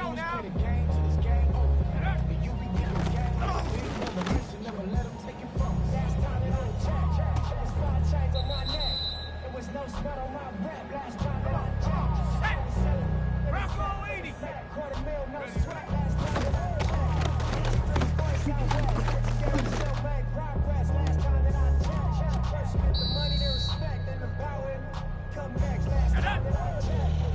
go now. No sweat on my rap, last time that I checked. Bravo 80. Quarter mil, no sweat, last time that I checked. Progress, last time that I checked. First get the money, then respect, then the power. Come next, last time that I checked.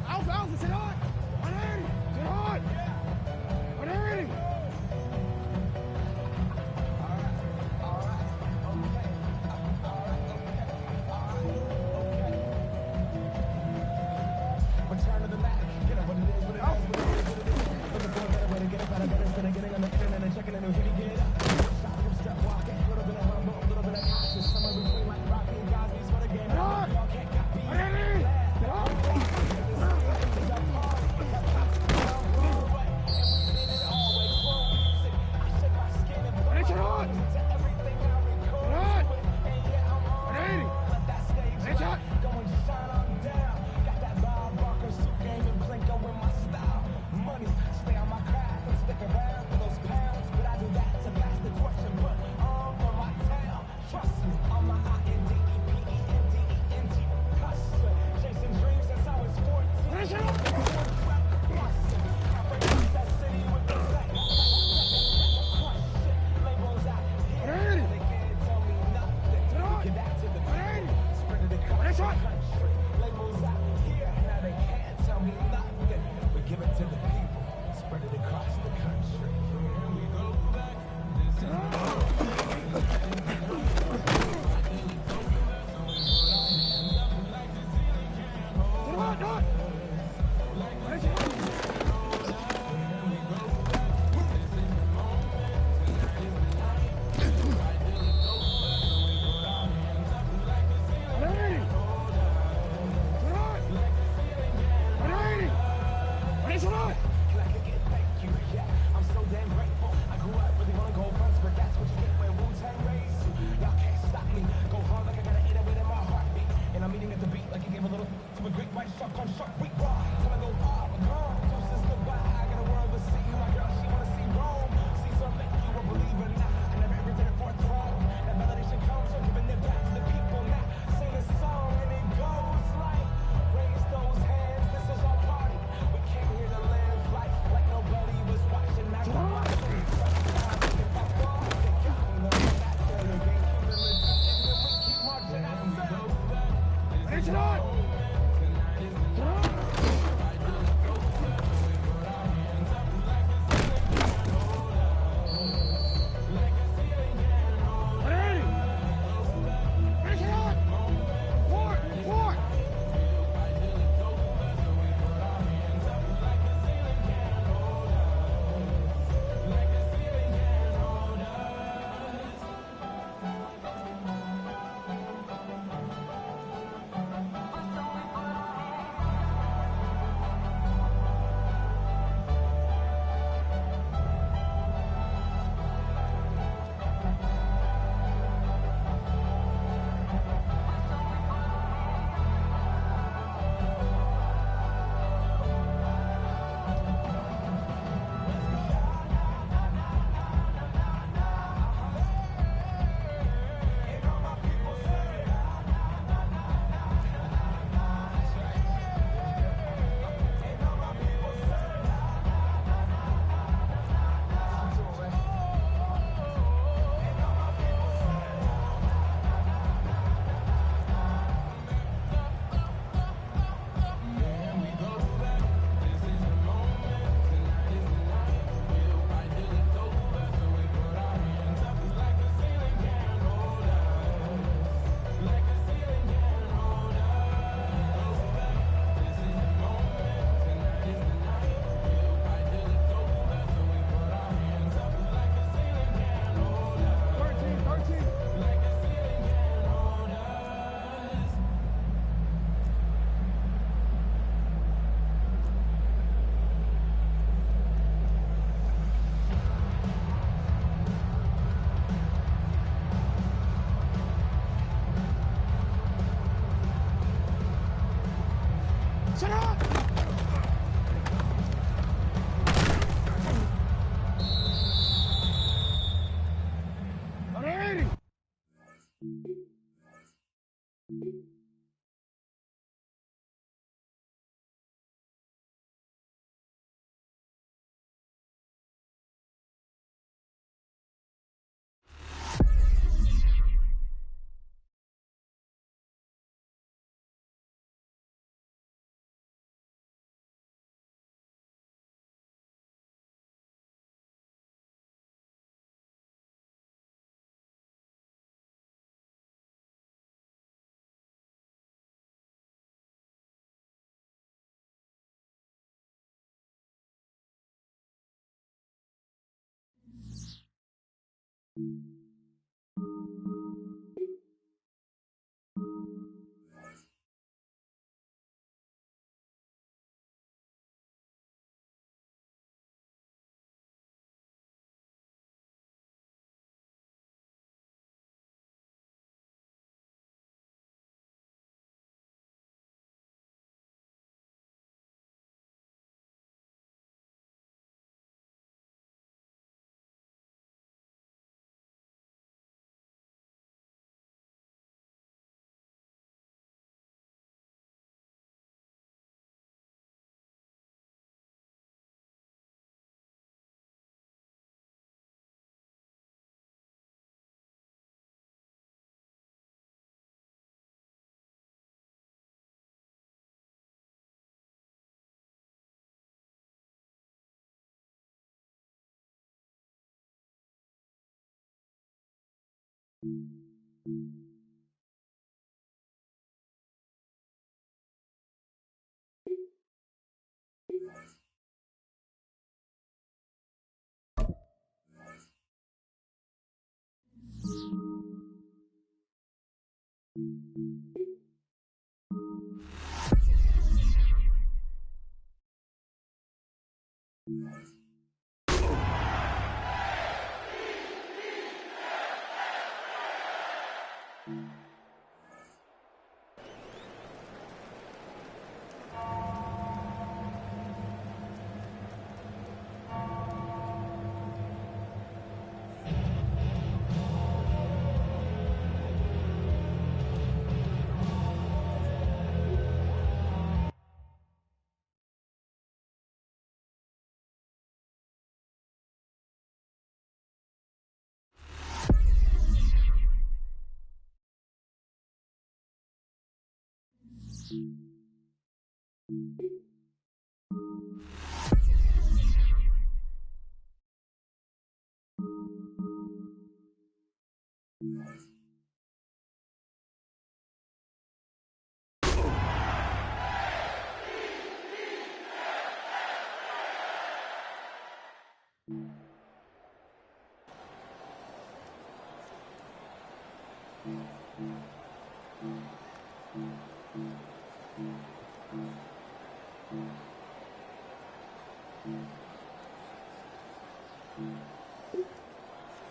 Alpha, sit on! 180! Sit on! 180! Return to the Mac. Get up what it is, what it is, what it is, what it is. Looking for a better way to get it, better, instead of getting on the internet and checking a new hit, get it up. Stop from step walking, a little bit of rumble, a little bit of action, somewhere between like Rocky and Cosby's for the game. Y'all can't copy it.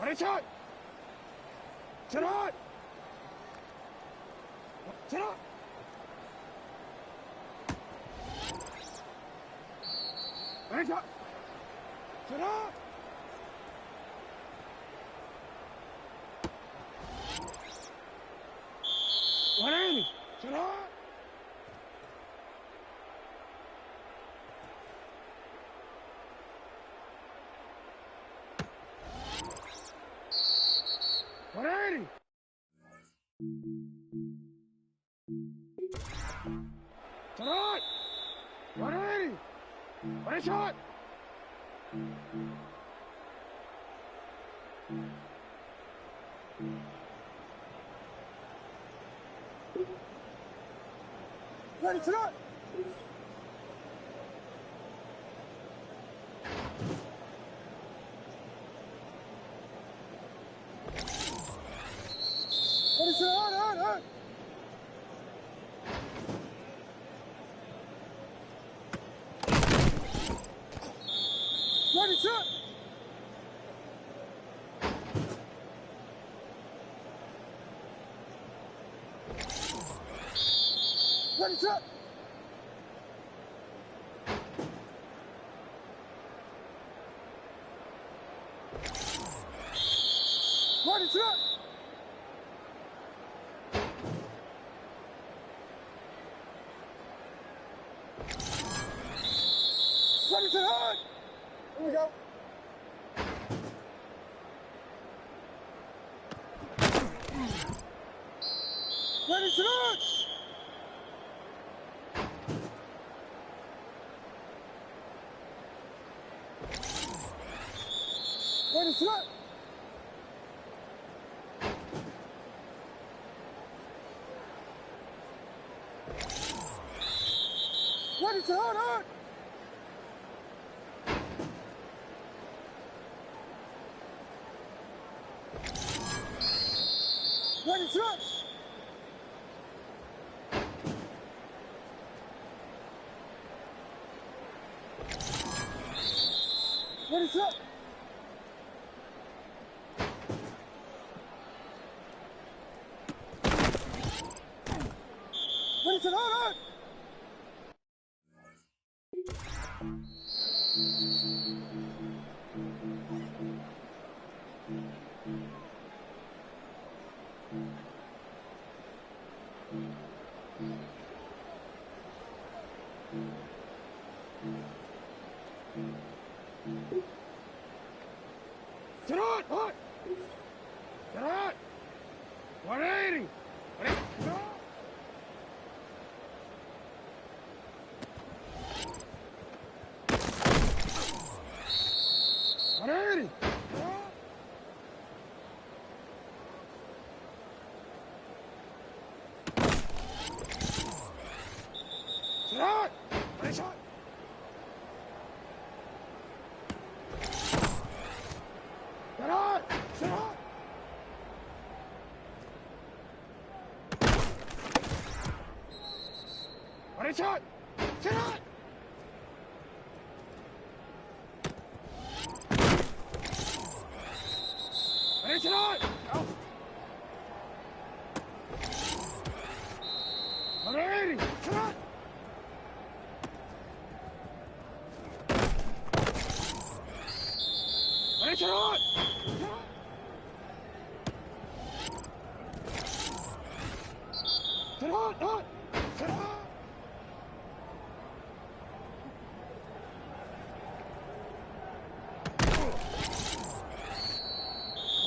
Ready, shot! Sit on! Sit on! Ready, shot! Sit on! One enemy! Sit on! One enemy! Sit on! One enemy! Ready, shot! Ready, sit on! Ready, sit on! Ready, sit! Ready, sit! Ready, sit! Ready, set, hard! Here we go. Ready, set, hard! Ready, set, hard! Ready, set, hard, hard! Ready, set, hard! Ready, set, hard! Ready, set, hard, hard! Set, hard, hard! Set, hard! 180! Ready, set, hard! Ready! Set, hard! Ready, shot! Set, hard! Set, hard! Ready, shot! Set, hard! Ready, set, hard! Out! 180! Set, hard! Ready, set, hard! Set, hard! Set, hard, hard! Set, hard!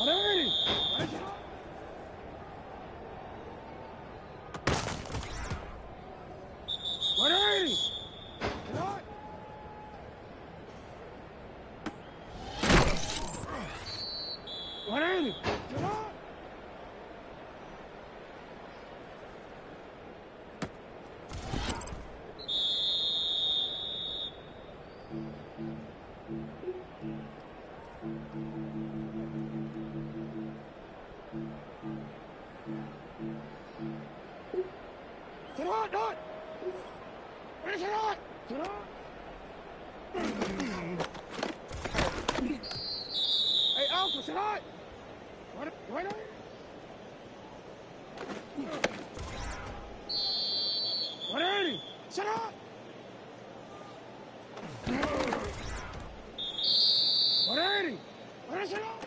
Ready! Ready, set, hard! Ready! Set, hard! Ready! Set, hard! Set, hard, hard! Ready, set, hard! Set, hard! Hey, Alpha, set, hard! Ready? Ready! Set, hard! Ready! Ready, set, hard!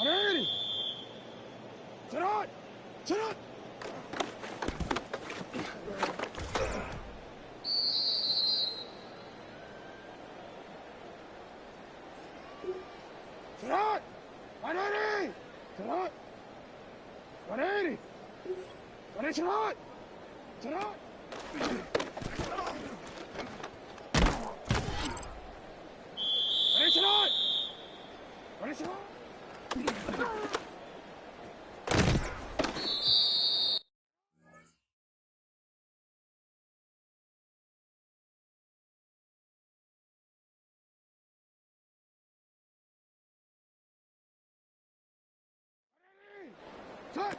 Ready! Set, hard! Set, hard! Set, hard! 180! Set, hard! 180! Ready, set, hard! Set, hard! Ready, set, hard! Ready, set, hard! Set!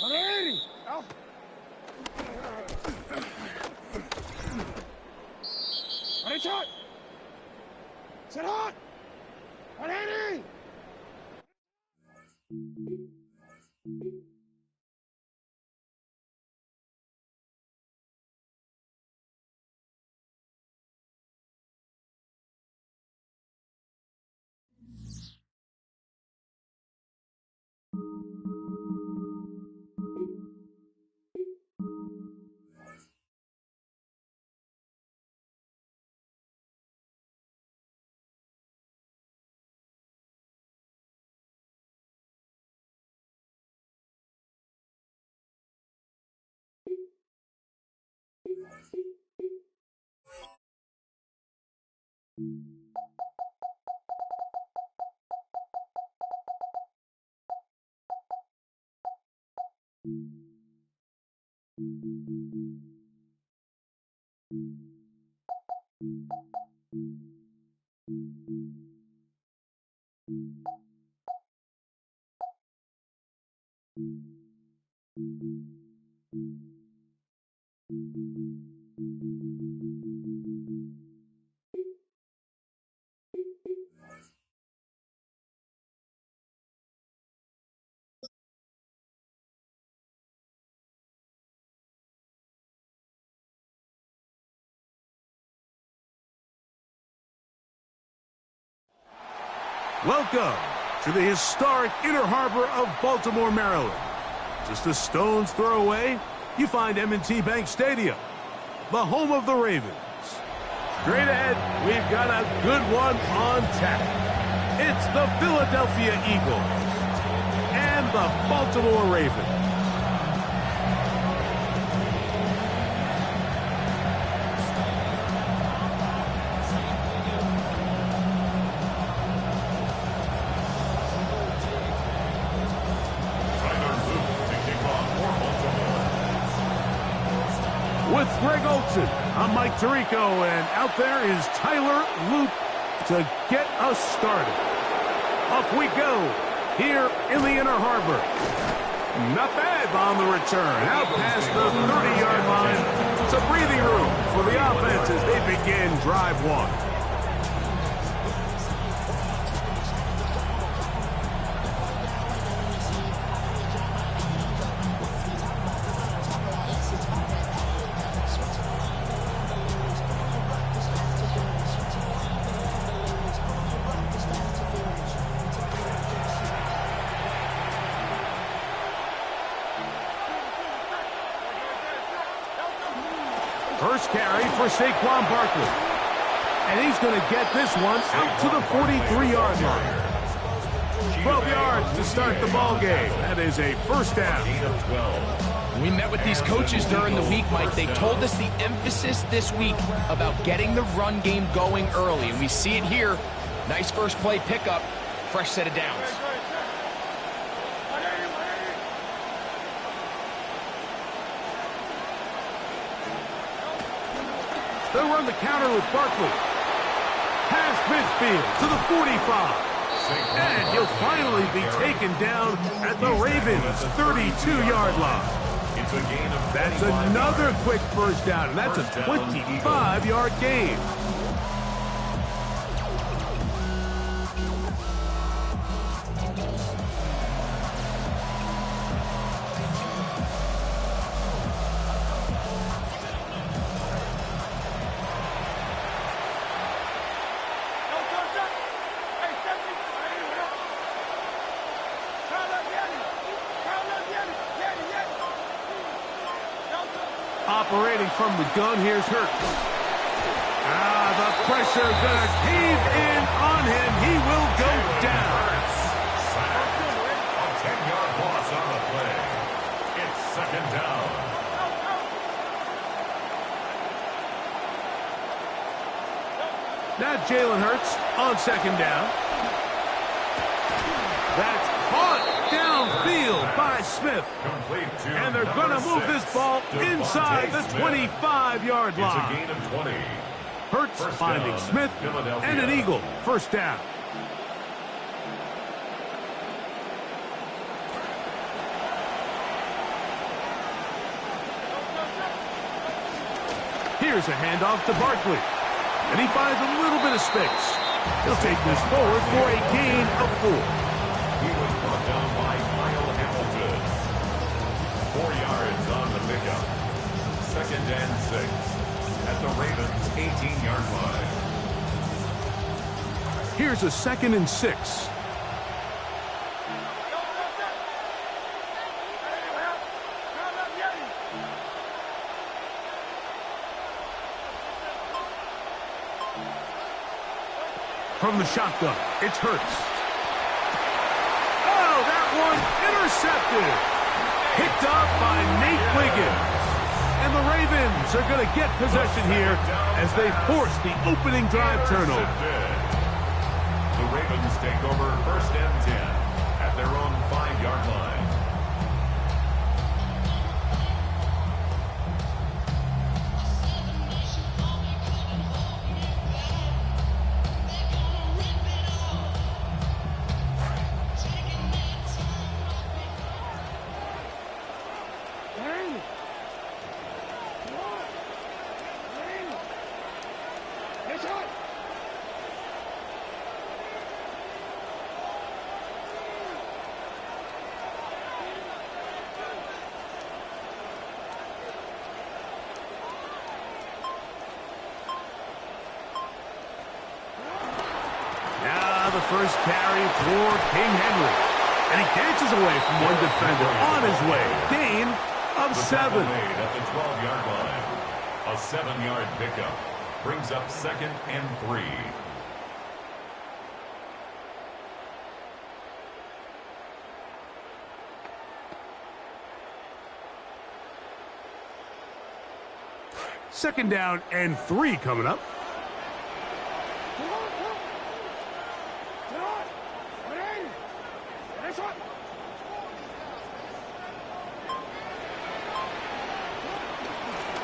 Ready! Out! Ready, shot! Set, hard! 180! Welcome to the historic Inner Harbor of Baltimore, Maryland. Just a stone's throw away, you find M&T Bank Stadium, the home of the Ravens. Straight ahead, we've got a good one on tap. It's the Philadelphia Eagles and the Baltimore Ravens. With Greg Olson, I'm Mike Tirico, and out there is Tyler Loop to get us started. Off we go here in the Inner Harbor. Not bad on the return. Out past the 30-yard line. It's a breathing room for the offense as they begin drive one. First carry for Saquon Barkley. And he's going to get this one out to the 43-yard line. 12 yards to start the ball game. That is a first down. We met with these coaches during the week, Mike. They told us the emphasis this week about getting the run game going early, and we see it here. Nice first play pickup, fresh set of downs. They'll run the counter with Barkley. Past midfield to the 45. And he'll finally be taken down at the Ravens' 32-yard line. That's another quick first down, and that's a 25-yard gain. Operating from the gun, here's Hurts. The pressure gonna cave in on him. He will go down. A 10-yard loss on the play. It's second down. Now Jalen Hurts on second down. That's caught downfield by Smith. And they're going to move this ball inside the 25-yard line. It's a gain of 20. Hurts finding Smith and an Eagle. First down. Here's a handoff to Barkley. And he finds a little bit of space. He'll take this forward for a gain of 4. He was brought down by Kyle Hamilton. 4 yards on the pickup. Second and 6 at the Ravens' 18-yard line. Here's a 2nd and 6. From the shotgun, it's Hurts. Oh, that one intercepted. Picked up by Nate Wiggins. And the Ravens are going to get possession here as they force the opening drive turnover. The Ravens take over 1st and 10 at their own 5-yard line. The first carry for King Henry. And he dances away from one defender on his way. Gain of 7. Made at the 12-yard line. A 7-yard pickup brings up 2nd and 3. Second down and 3 coming up.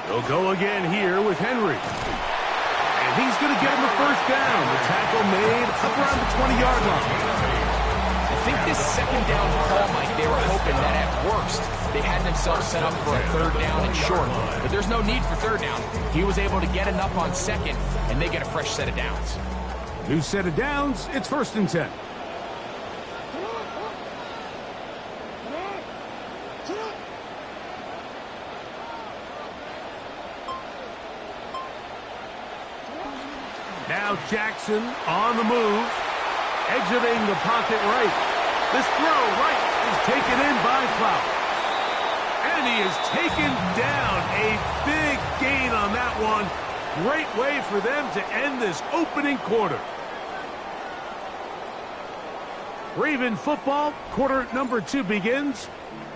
They'll go again here with Henry. And he's going to get him a first down. The tackle made up around the 20-yard line. I think this second down call, Mike, they were hoping that at worst they had themselves set up for a 3rd down and short. But there's no need for 3rd down. He was able to get enough on 2nd, and they get a fresh set of downs. New set of downs. It's 1st and 10. Now Jackson on the move, exiting the pocket right. This throw right is taken in by Flower. And he is taken down. A big gain on that one. Great way for them to end this opening quarter. Raven football, quarter number 2 begins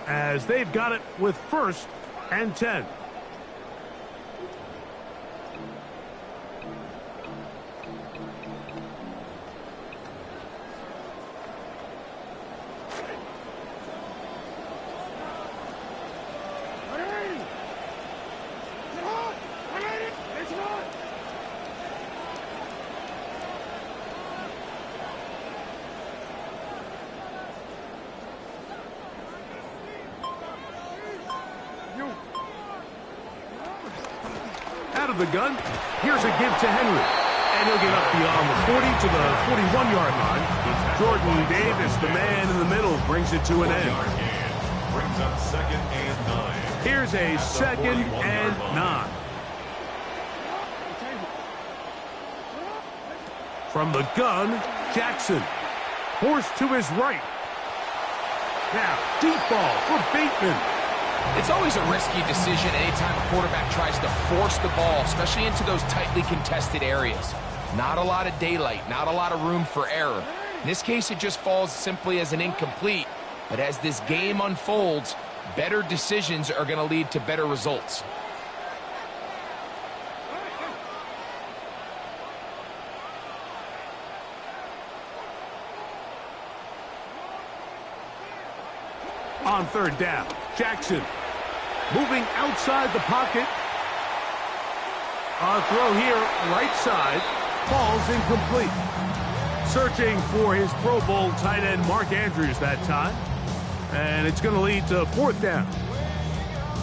as they've got it with 1st and 10. Out of the gun, here's a give to Henry. And he'll get up beyond the 40 to the 41-yard line. Jordan Davis, the man in the middle, brings it to an end. Brings up 2nd and 9. Here's a 2nd and 9. From the gun, Jackson. Forced to his right. Now, deep ball for Bateman. It's always a risky decision anytime a quarterback tries to force the ball, especially into those tightly contested areas. Not a lot of daylight, not a lot of room for error. In this case, it just falls simply as an incomplete. But as this game unfolds, better decisions are going to lead to better results. On 3rd down, Jackson moving outside the pocket. A throw here, right side, falls incomplete. Searching for his Pro Bowl tight end Mark Andrews that time. And it's going to lead to 4th down.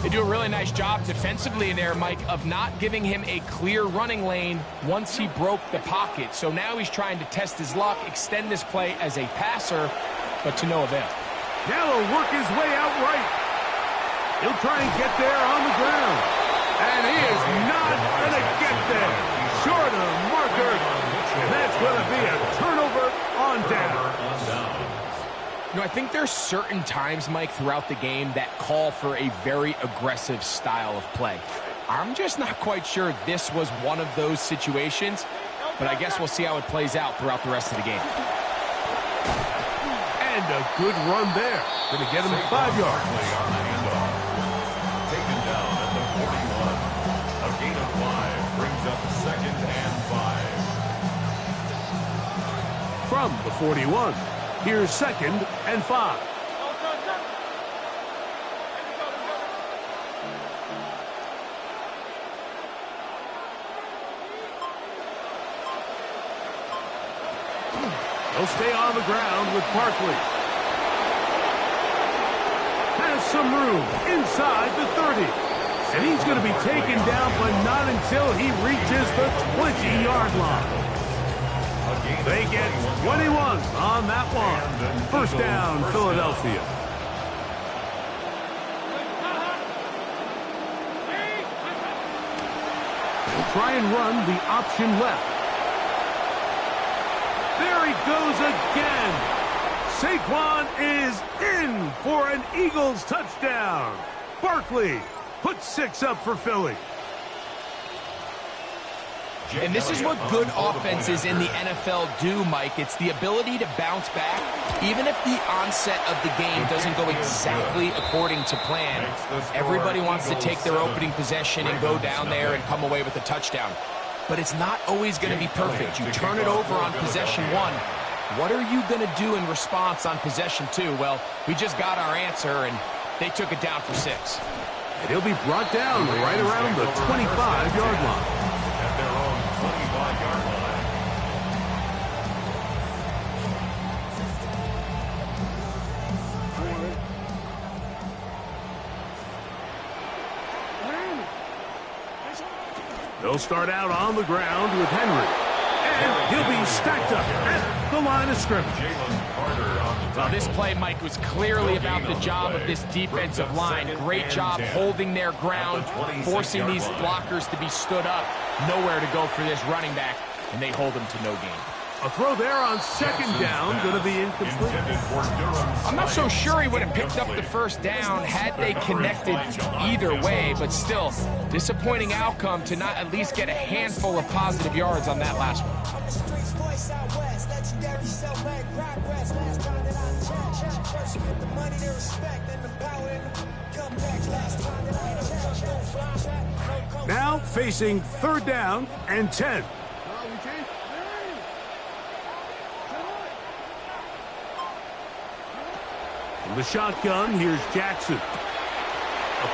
They do a really nice job defensively in there, Mike, of not giving him a clear running lane once he broke the pocket. So now he's trying to test his luck, extend this play as a passer, but to no avail. Now he'll work his way out right. He'll try and get there on the ground. And he is not going to get there. Short of the marker. And that's going to be a turnover on down. You know, I think there's certain times, Mike, throughout the game that call for a very aggressive style of play. I'm just not quite sure this was one of those situations, but I guess we'll see how it plays out throughout the rest of the game. And a good run there. Going to get him 5 yards. Taken down at the 41. from the 41. Here's 2nd and 5. They'll stay on the ground with Barkley. Has some room inside the 30. And he's going to be taken down, but not until he reaches the 20-yard line. They get 21 on that one. First down, Philadelphia. They'll try and run the option left. There he goes again. Saquon is in for an Eagles touchdown. Barkley puts 6 up for Philly. And this is what good offenses in the NFL do, Mike. It's the ability to bounce back, even if the onset of the game doesn't go exactly according to plan. Everybody wants to take their opening possession and go down there and come away with a touchdown. But it's not always going to be perfect. You turn it over on possession 1. What are you going to do in response on possession 2? Well, we just got our answer, and they took it down for 6. And he'll be brought down right around the 25-yard line. At their own 25-yard line. They'll start out on the ground with Henry. And he'll be stacked up at the line of scrimmage. Now, this play, Mike, was clearly about the job of this defensive line. Great job holding their ground, forcing these blockers to be stood up. Nowhere to go for this running back, and they hold him to no gain. A throw there on 2nd down, going to be incomplete. I'm not so sure he would have picked up the first down had they connected either way, but still, disappointing outcome to not at least get a handful of positive yards on that last one. Now facing 3rd down and 10. From the shotgun, here's Jackson. A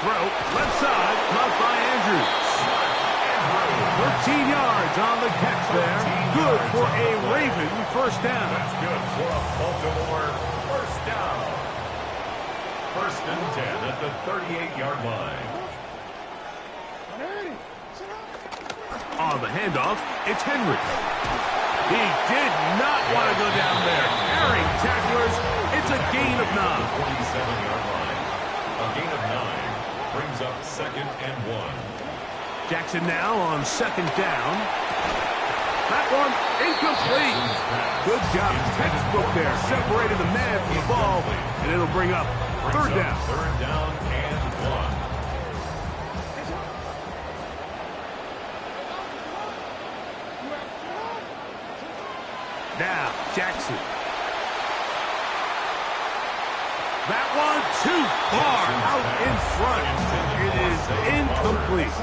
throw, left side, caught by Andrews. 13 yards on the catch there. Good for a Raven first down. That's good for a Baltimore first down. 1st and 10 at the 38-yard line. On the handoff, it's Henry. He did not want to go down there. Carrying tacklers, it's a gain of 9. 47-yard line. A gain of 9 brings up 2nd and 1. Jackson now on 2nd down. That one incomplete. Good job. Textbook there. Separated the man from the ball, and it'll bring up 3rd down. 3rd down and 1. Now, Jackson. That one too far out in front. It is incomplete.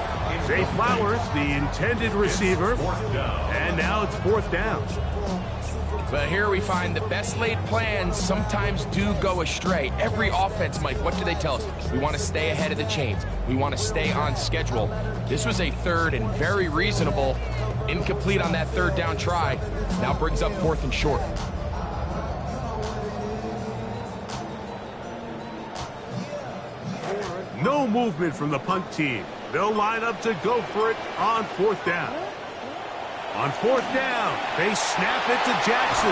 Zay Flowers, the intended receiver, and now it's 4th down. But here we find the best laid plans sometimes do go astray. Every offense, Mike, what do they tell us? We want to stay ahead of the chains. We want to stay on schedule. This was a 3rd and very reasonable. Incomplete on that 3rd down try. Now brings up 4th and short. No movement from the punt team. They'll line up to go for it on 4th down. On 4th down, they snap it to Jackson.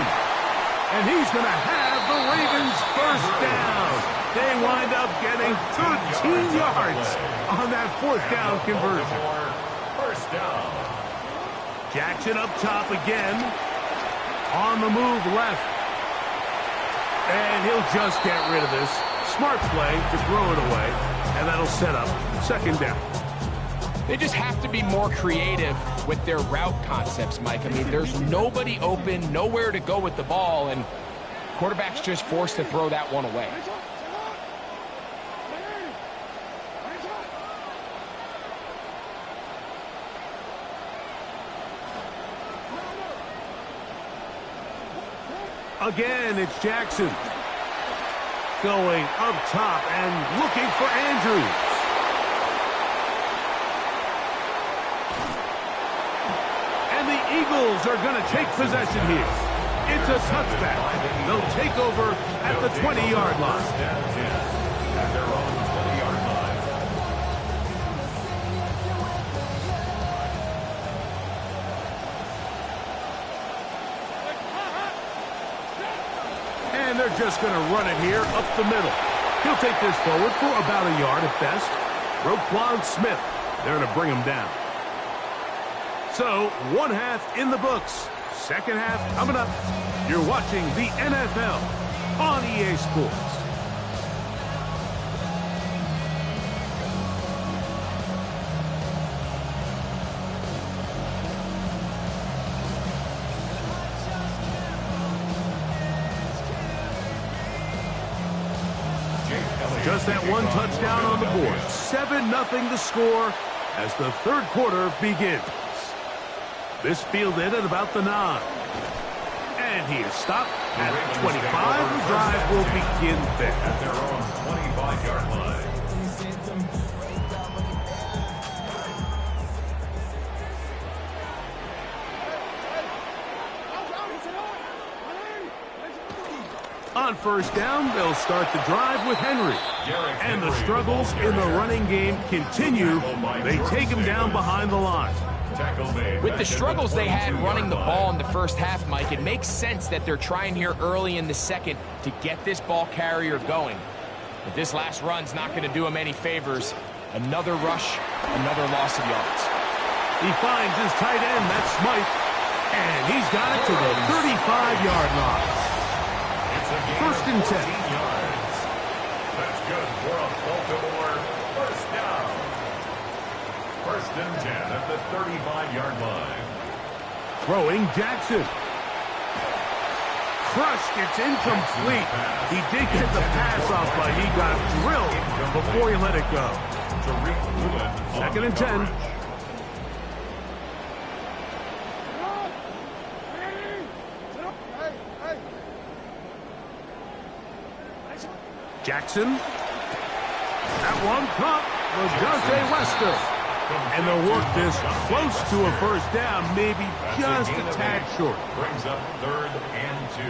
And he's going to have the Ravens first down. They wind up getting 13 yards on that 4th down conversion. First down. Jackson up top again. On the move left. And he'll just get rid of this. Smart play to throw it away. And that'll set up 2nd down. They just have to be more creative with their route concepts, Mike. I mean, there's nobody open, nowhere to go with the ball, and quarterback's just forced to throw that one away. Again, it's Jackson. Going up top and looking for Andrews. And the Eagles are going to take possession here. It's a touchback. They'll take over at the 20-yard line. At their own 20-yard line. And they're just going to run it here up the middle. He'll take this forward for about a yard at best. Roquan Smith there to bring him down. So, one half in the books. Second half coming up. You're watching the NFL on EA Sports. Just that one touchdown on the board. 7-0 the score as the third quarter begins. This fielded at about the 9. And he is stopped at the 25. The drive will begin there. At their own 25-yard line. On first down, they'll start the drive with Henry. And the struggles in the running game continue. They take him down behind the line. With the struggles they had running the ball in the first half, Mike, it makes sense that they're trying here early in the second to get this ball carrier going. But this last run's not going to do him any favors. Another rush, another loss of yards. He finds his tight end, that's Smythe. And he's got it to the 35-yard line. First and 10. That's good for a Baltimore first down. First and 10 at the 35-yard line. Throwing Jackson. Crushed, it's incomplete. He did get the pass off, but he got drilled before he let it go. Second and 10. Jackson. That one caught was Dante Wester. And they'll work this close to a first down, maybe just a tad short. Brings up 3rd and 2.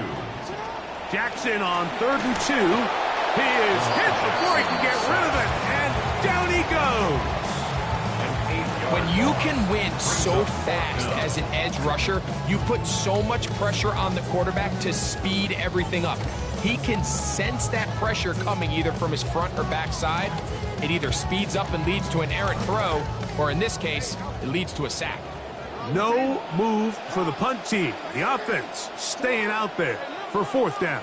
Jackson on 3rd and 2. He is hit before he can get rid of it, and down he goes. When you can win so fast as an edge rusher, you put so much pressure on the quarterback to speed everything up. He can sense that pressure coming either from his front or back side. It either speeds up and leads to an errant throw, or in this case, it leads to a sack. No move for the punt team. The offense staying out there for fourth down.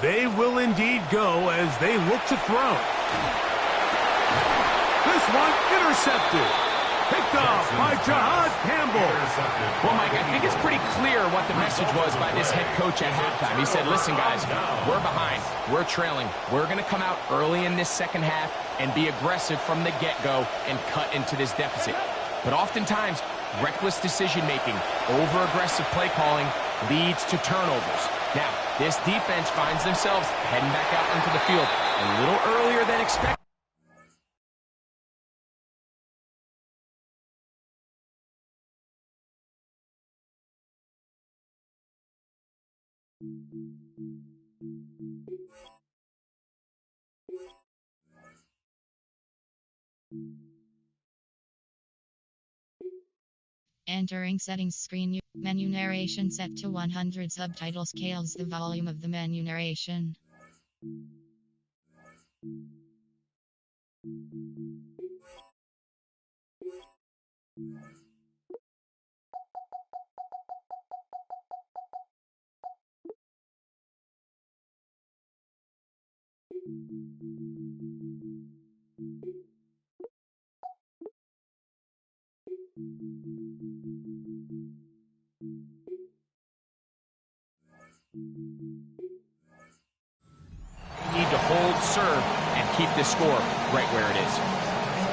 They will indeed go as they look to throw. This one intercepted. Picked off by Jahad Campbell. Well, Mike, I think it's pretty clear what the message was by this head coach at halftime. He said, listen, guys, we're behind. We're trailing. We're going to come out early in this second half and be aggressive from the get-go and cut into this deficit. But oftentimes, reckless decision-making, over-aggressive play calling leads to turnovers. Now, this defense finds themselves heading back out into the field a little earlier than expected. Entering settings screen, menu narration set to 100. Subtitle scales the volume of the menu narration. Need to hold, serve, and keep this score right where it is.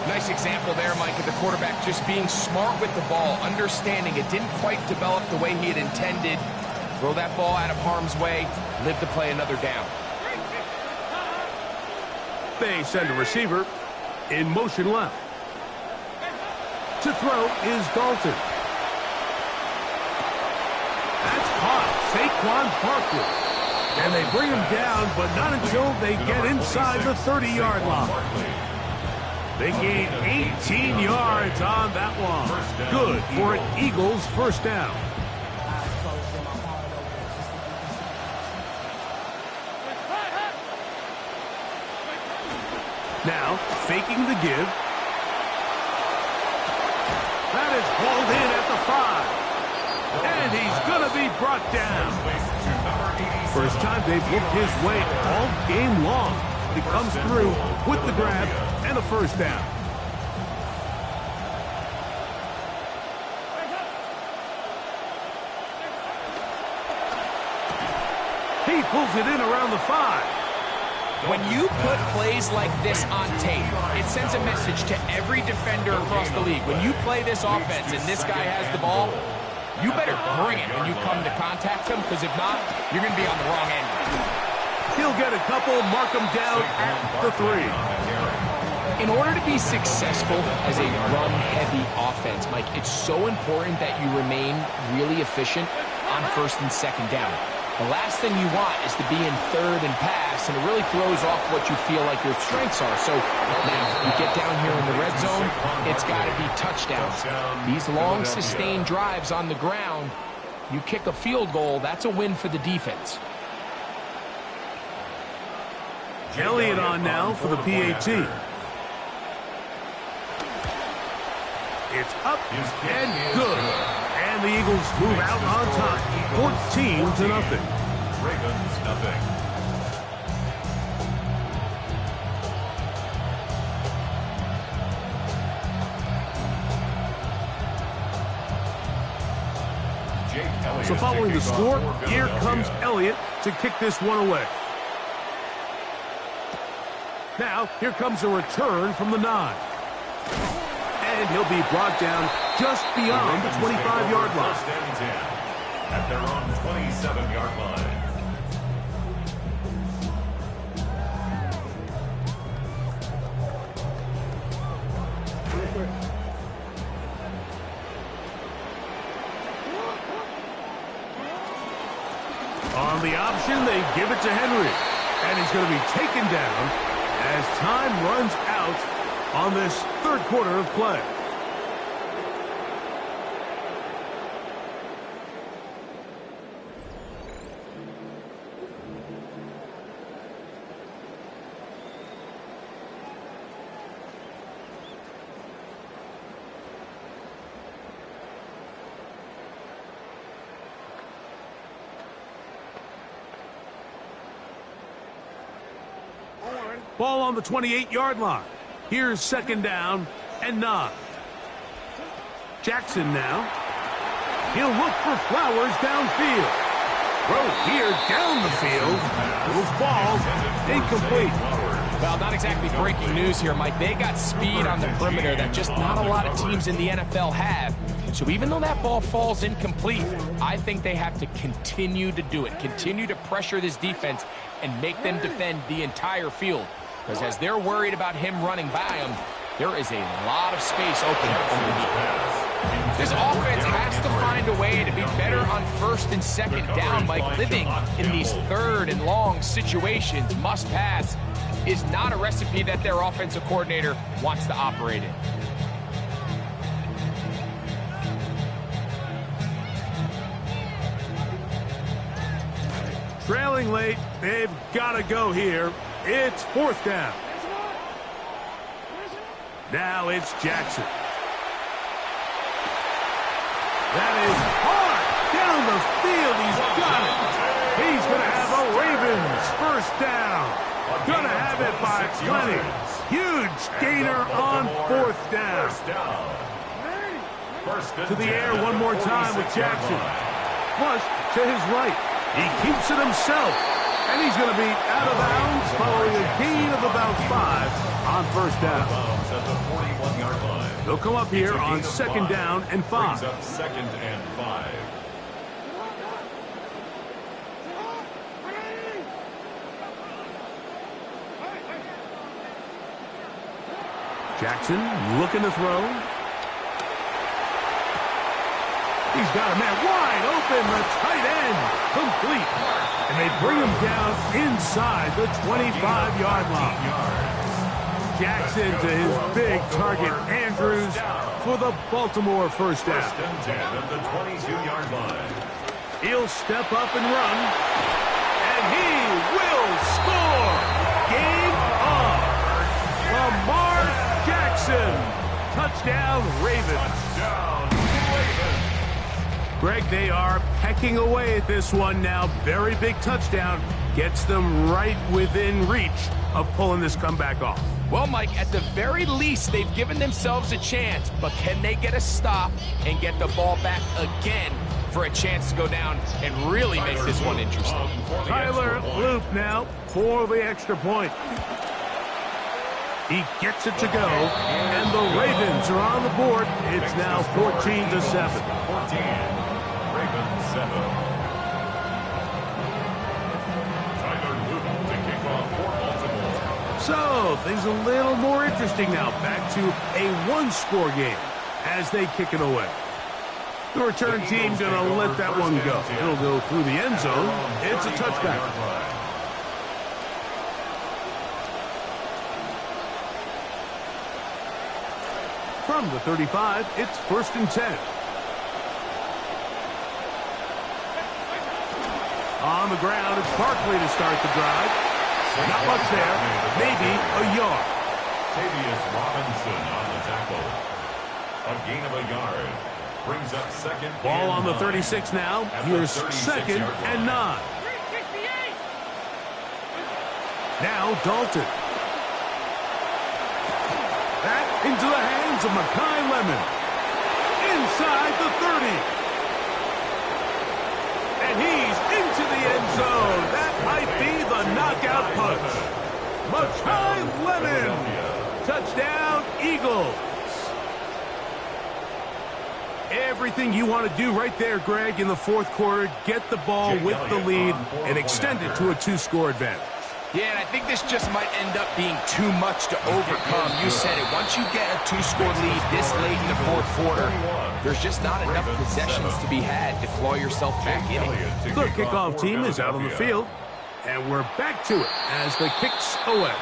Nice example there, Mike, of the quarterback just being smart with the ball, understanding it didn't quite develop the way he had intended, Throw that ball out of harm's way, live to play another down. They send a receiver in motion left. To throw is Dalton. That's caught. Saquon Barkley. And they bring him down, but not until they get inside the 30-yard line. They gain 18 yards on that one. Good for an Eagles first down. Now, faking the give. That is hauled in at the 5. And he's going to be brought down. First time they've looked his way all game long. He comes through with the grab and a first down. He pulls it in around the 5. When you put plays like this on tape, it sends a message to every defender across the league. When you play this offense and this guy has the ball, you better bring it when you come to contact him, because if not, you're going to be on the wrong end. He'll get a couple, mark him down at the 3. In order to be successful as a run-heavy offense, Mike, it's so important that you remain really efficient on first and second down. The last thing you want is to be in third and pass, and it really throws off what you feel like your strengths are. So now you get down here in the red zone, it's got to be touchdowns. These long, sustained drives on the ground, you kick a field goal, that's a win for the defense. Elliott on now for the PAT. It's up and good. And the Eagles move out on top, 14-0. Ravens, nothing. So following the score, here comes Elliott to kick this one away. Now, here comes a return from the 9. And he'll be brought down just beyond the 25-yard line. First and 10 at their own 27-yard line. On the option, they give it to Henry. And he's going to be taken down as time runs out on this third quarter of play. Ball on the 28-yard line. Here's second down and 9. Jackson now. He'll look for Flowers downfield. Throw here down the field. It'll fall. Incomplete. Well, not exactly breaking news here, Mike. They got speed on the perimeter that just not a lot of teams in the NFL have. So even though that ball falls incomplete, I think they have to continue to do it. Continue to pressure this defense and make them defend the entire field. Because as they're worried about him running by them, there is a lot of space open underneath. This offense has to find a way to be better on first and second down. Mike, living in these third and long situations, must pass, is not a recipe that their offensive coordinator wants to operate in. Trailing late, they've got to go here. It's fourth down. Now it's Jackson. That is hard down the field. He's got it. He's going to have a Ravens first down. Going to have it by plenty. Huge gainer on fourth down. To the air one more time with Jackson. Flush to his right. He keeps it himself. And he's going to be out of bounds following a gain of about 5 on first down. They'll come up here on second down and 5. Brings up second and 5. Jackson looking to throw. He's got a man wide open, the tight end, complete. And they bring him down inside the 25-yard line. Jackson to his big target, Andrews, for the Baltimore first down. First and 10 at the 22-yard line. He'll step up and run, and he will score. Game on. Lamar Jackson. Touchdown, Ravens. Touchdown, Ravens. Greg, they are pecking away at this one now. Very big touchdown. Gets them right within reach of pulling this comeback off. Well, Mike, at the very least, they've given themselves a chance, but can they get a stop and get the ball back again for a chance to go down and really make this one interesting? Tyler Loop now for the extra point. He gets it to go, and the Ravens are on the board. It's now 14-7. 14, Ravens 7. Tyler Luke to kick off for Baltimore. So, things a little more interesting now. Back to a one-score game as they kick it away. The return team going to let that one go. It'll go through the end zone. It's a touchback. From the 35, it's 1st and 10. On the ground, it's Barkley to start the drive. Not much there, maybe a yard. Tavius Robinson on the tackle. A gain of a yard. Brings up second. Ball on the 36 now. Here's 2nd and 9. Now Dalton. That into the hands of Mekhi Lemon. Inside the 30. And he's into the end zone. That might be the knockout punch. Mekhi Lemon. Touchdown, Eagles. Everything you want to do right there, Greg, in the fourth quarter. Get the ball with the lead and extend it to a 2-score advantage. Yeah, and I think this just might end up being too much to overcome. You said it. Once you get a 2-score lead this late in the fourth quarter, there's just not enough possessions to be had to claw yourself back in it. The kickoff team is out on the field, and we're back to it as the kicks away.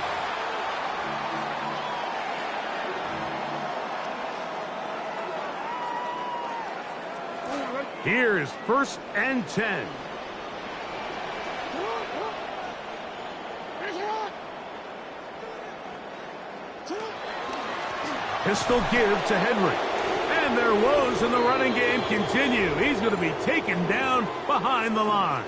Here's 1st and 10. Pistol give to Henry. And their woes in the running game continue. He's going to be taken down behind the line.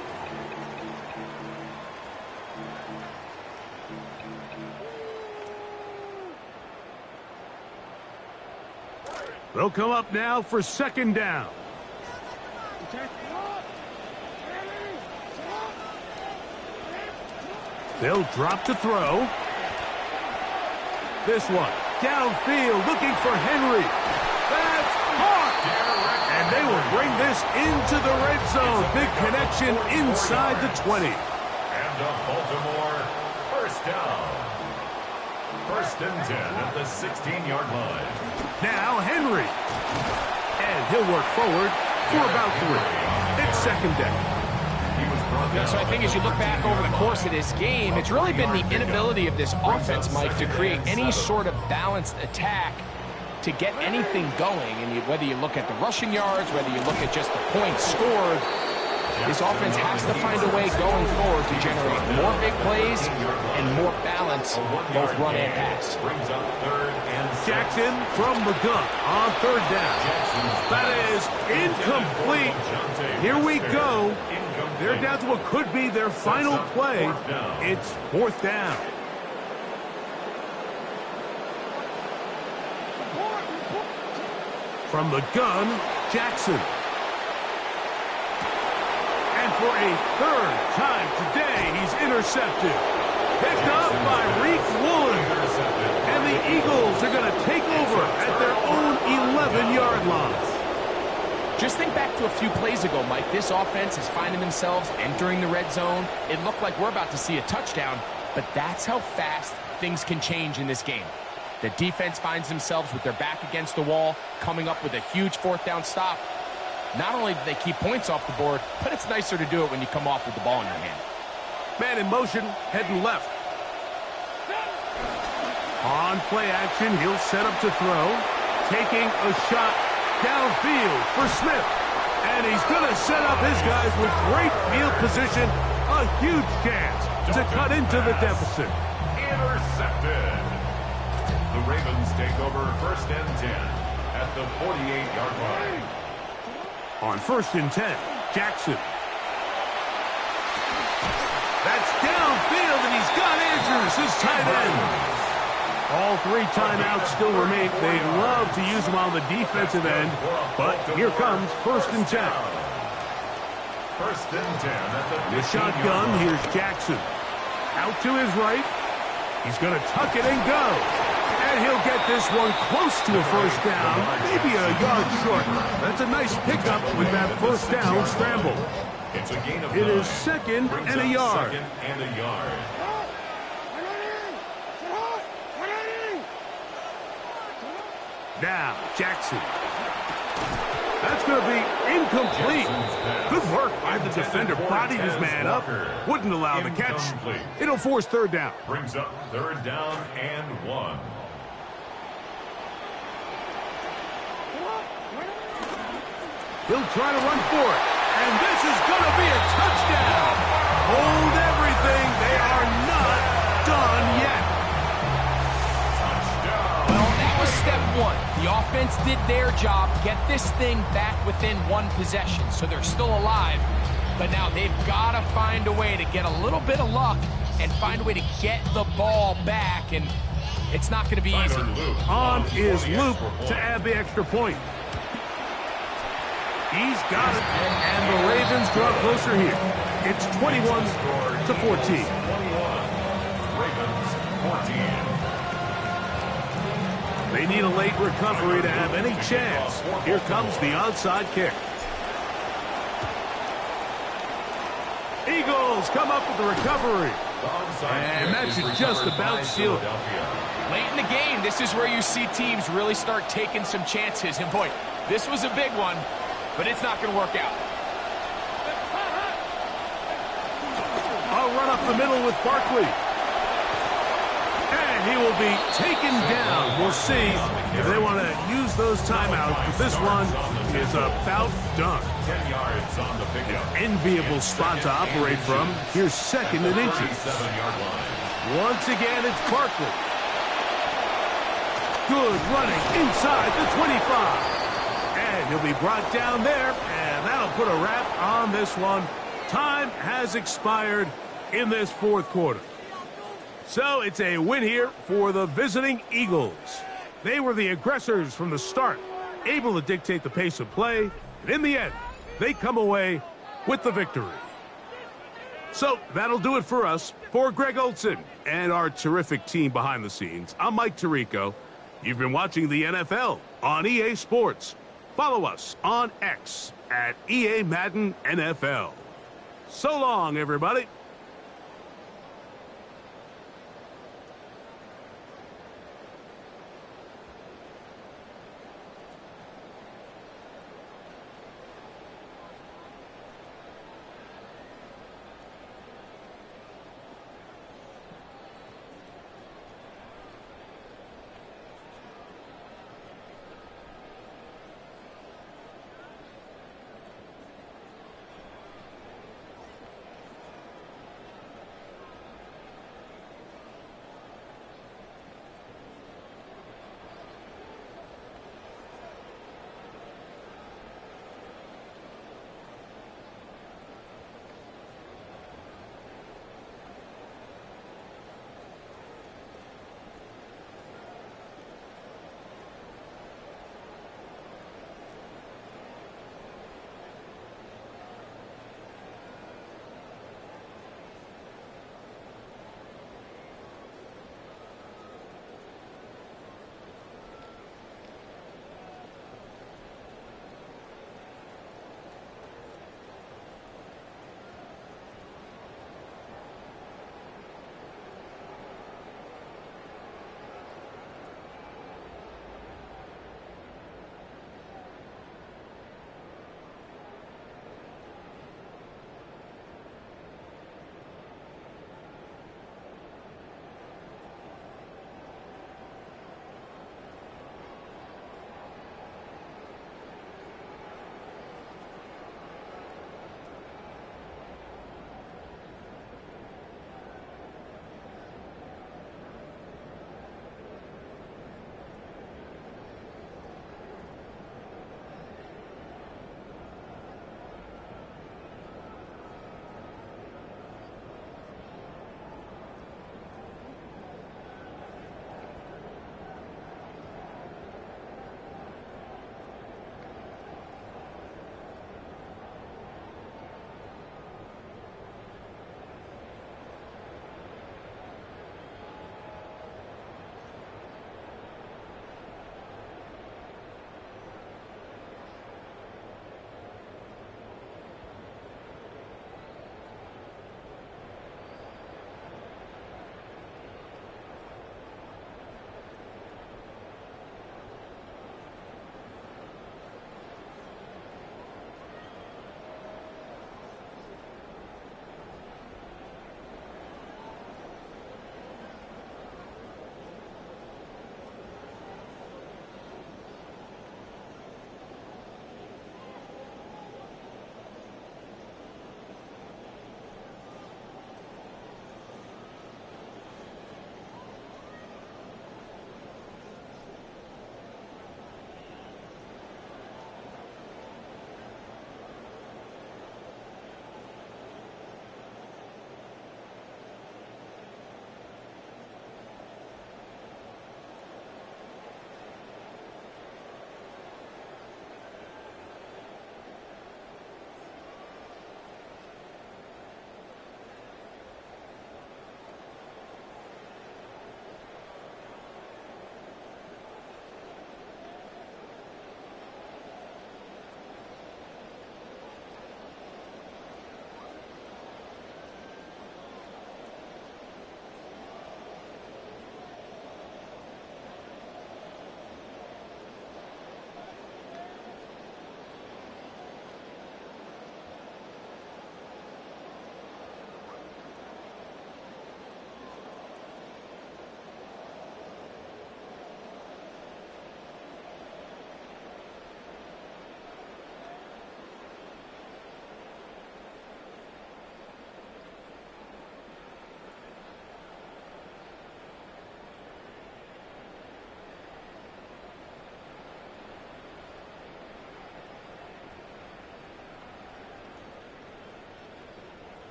They'll come up now for 2nd down. They'll drop to throw. This one downfield looking for Henry. That's caught. And they will bring this into the red zone. Big connection inside the 20. And a Baltimore first down. 1st and 10 at the 16-yard line. Now Henry. And he'll work forward for about 3. It's 2nd down. So I think as you look back over the course of this game, it's really been the inability of this offense, Mike, to create any sort of balanced attack to get anything going. And whether you look at the rushing yards, whether you look at just the points scored, this offense has to find a way going forward to generate more big plays and more balance, both run and pass. Jackson from the gun on 3rd down. That is incomplete. Here we go. They're down to what could be their final play. It's 4th down. From the gun, Jackson. And for a 3rd time today, he's intercepted. Picked up by Reek Woolen. And the Eagles are going to take over at their own 11-yard line. Just think back to a few plays ago, Mike. This offense is finding themselves entering the red zone. It looked like we're about to see a touchdown, but that's how fast things can change in this game. The defense finds themselves with their back against the wall, coming up with a huge fourth down stop. Not only do they keep points off the board, but it's nicer to do it when you come off with the ball in your hand. Man in motion, heading left. On play action, he'll set up to throw. Taking a shot downfield for Smith. And he's going to set up his guys with great field position. A huge chance to cut into the deficit. Intercepted. The Ravens take over 1st and 10 at the 48-yard line. On 1st and 10, Jackson. That's downfield, and he's got Andrews, his tight end. All 3 timeouts still remain. They'd love to use them on the defensive end, but here comes 1st and 10. 1st and 10 at The shotgun, here's Jackson. Out to his right. He's going to tuck it and go. And he'll get this one close to a 1st down, maybe a yard short. That's a nice pickup with that 1st down scramble. It's a gain of It 9. is 2nd and a yard. 2nd and a yard. Now, Jackson. That's going to be incomplete. Good work by the defender. Bodied his man up. Wouldn't allow the catch. It'll force 3rd down. Brings up 3rd down and 1. He'll try to run for it. And this is going to be a touchdown. Hold everything. They are not done yet. Well, that was step 1. The offense did their job, get this thing back within 1 possession, so they're still alive. But now they've got to find a way to get a little bit of luck and find a way to get the ball back, and it's not going to be easy. On is Luke to add the extra point. He's got it, and the Ravens draw closer here. It's 21 to 14. 21. Ravens 14. They need a late recovery to have any chance. Here comes the onside kick. Eagles come up with the recovery. And that should just about seal it. Late in the game, this is where you see teams really start taking some chances. And boy, this was a big one, but it's not going to work out. I'll run up the middle with Barkley. And he will be taken down. We'll see if they want to use those timeouts, but this one is about done. 10 yards on the pickup. Enviable spot to operate from. Here's 2nd and inches. 7-yard line. Once again, it's Barkley. Good running inside the 25. And he'll be brought down there, and that'll put a wrap on this one. Time has expired in this 4th quarter. So it's a win here for the visiting Eagles. They were the aggressors from the start, able to dictate the pace of play, and in the end, they come away with the victory. So that'll do it for us. For Greg Olson and our terrific team behind the scenes, I'm Mike Tirico. You've been watching the NFL on EA Sports. Follow us on X at EA Madden NFL. So long, everybody.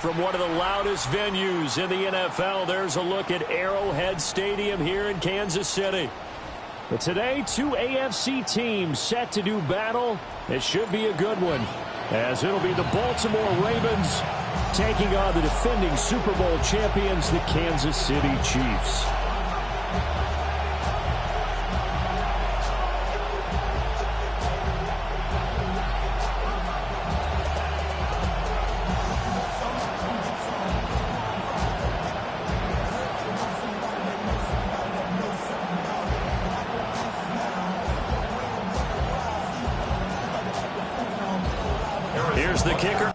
From one of the loudest venues in the NFL, there's a look at Arrowhead Stadium here in Kansas City. But today, two AFC teams set to do battle. It should be a good one, as it'll be the Baltimore Ravens taking on the defending Super Bowl champions, the Kansas City Chiefs. Here's the kicker.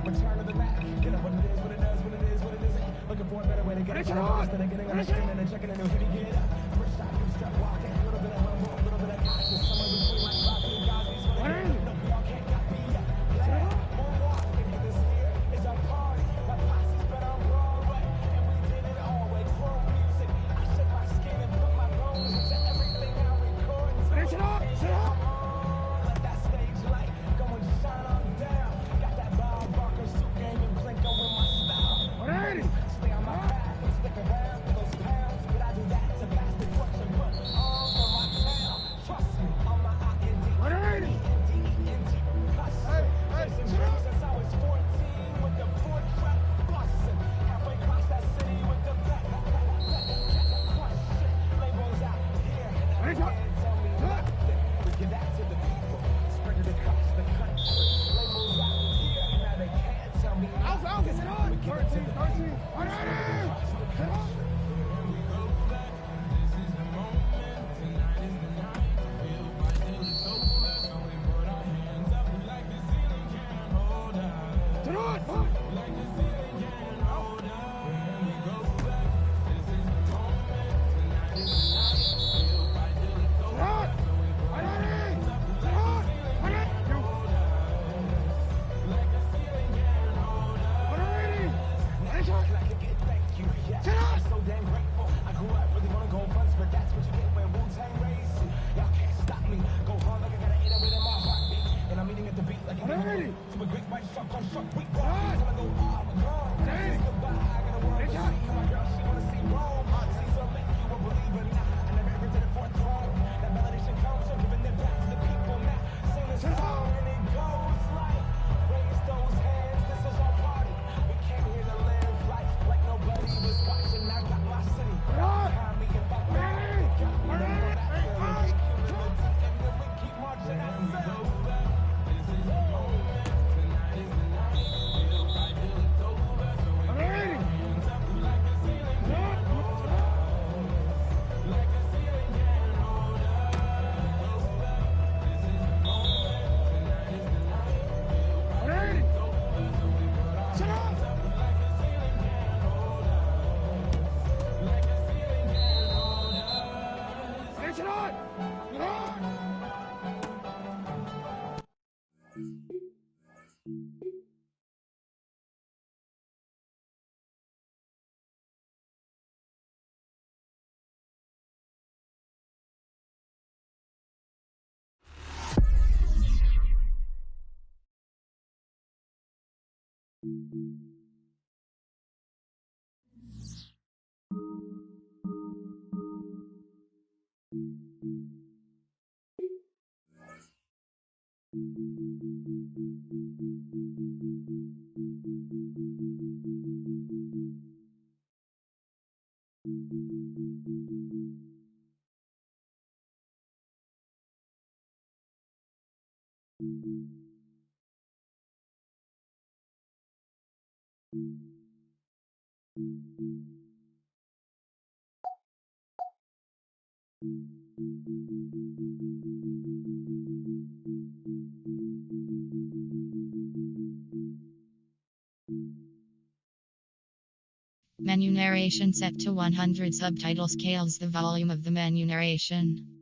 Return to the Mac. You know what it is, what it does, what it is, what it isn't. Looking for a better way to get it. Instead of getting on the screen and checking a new hit, get up. First shot, you start walking. A little bit of humble, a little bit of cautious. Somewhere between like Rocky and Cosby's what it is. No, y'all can't copy ya. Black, moonwalking. This here is our party. My posse's been on Broadway, and we did it all way. Chrome music. I shed my skin and put my bones into everything I record. Sit up, sit up. Let that stage light go and shine on down. Got that Bob Barker suit game and Plinko in my style. Stay on my path and stick around for those pounds. But I do that to pass the clutch and put all for my town. Trust me, on my I-N-D-E-N-D-E-N-T. Cussin'. Chasing dreams since I was 14 with the four track bussin'. Halfway across that city with the back. Crush shit. Labels out here. Can't tell me nothing. We give that to the people. Spread it across the country. Labels out here. Now they can't tell me nothing. We give it to the people. Spread it across the country. I'm so damn grateful. I grew up really wanna go fronts, but that's what you get when Wu-Tang raised you. Y'all can't stop me. Go hard like I got an 808 in my heartbeat. And I'm eating at the beat like a to a great white shark on shark week. Till I go, oh my God. Say goodbye. I got a world to see. My girl, she wanna see Rome. Caesar make you a believer now. I never ever did it for a throne. That validation comes from giving it back to the people now. Sing a song and it goes like, raise those hands. This is our party. We came here to live life like nobody was watching. I got my city. Behind me if I got me. Then go back to the humility. And then we keep marching ourselves. Menu narration set to 100. Subtitles scales the volume of the menu narration.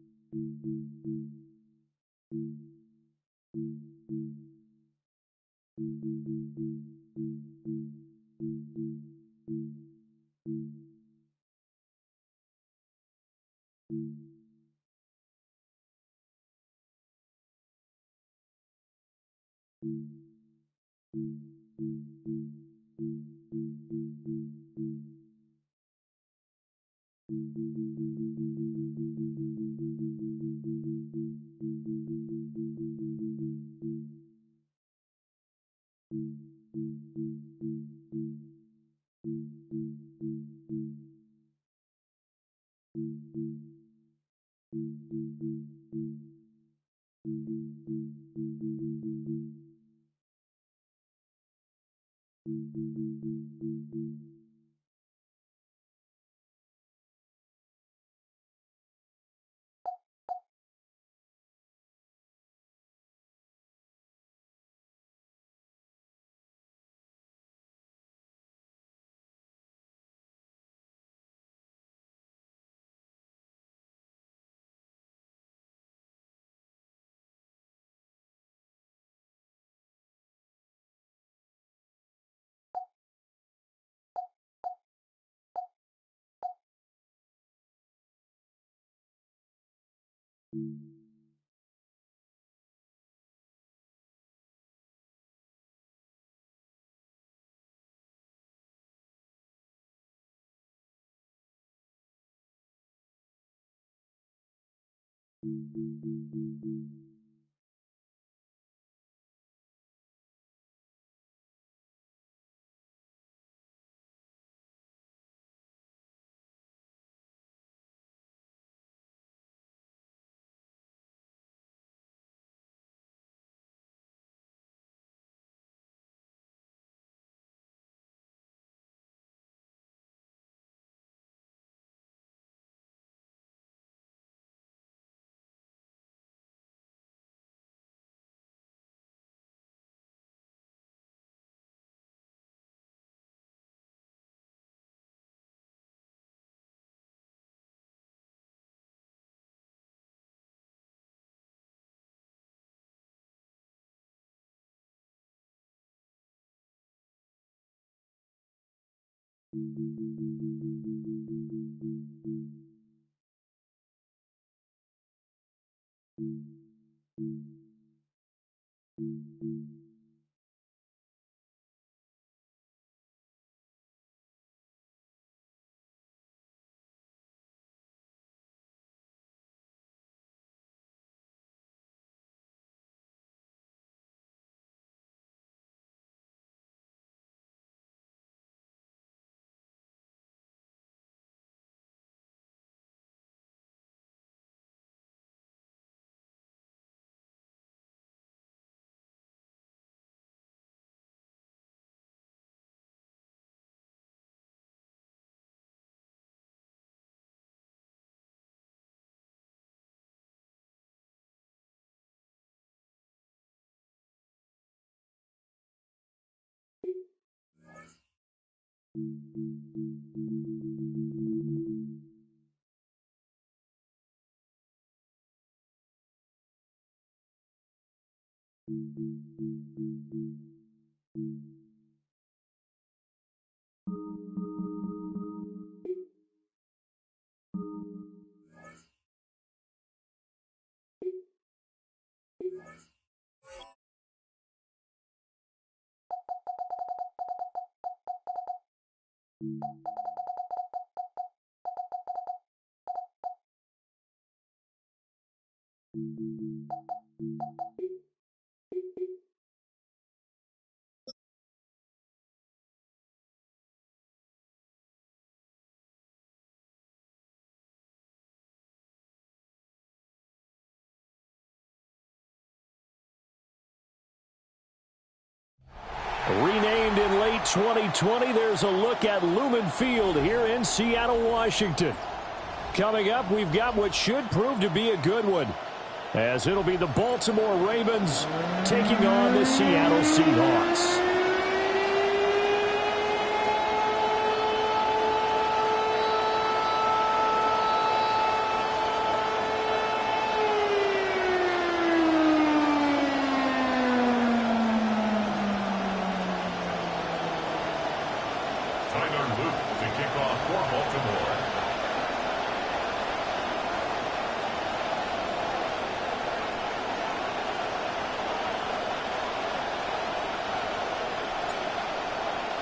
Renamed in late 2020, there's a look at Lumen Field here in Seattle, Washington. Coming up, we've got what should prove to be a good one, as it'll be the Baltimore Ravens taking on the Seattle Seahawks. to kick off for Baltimore.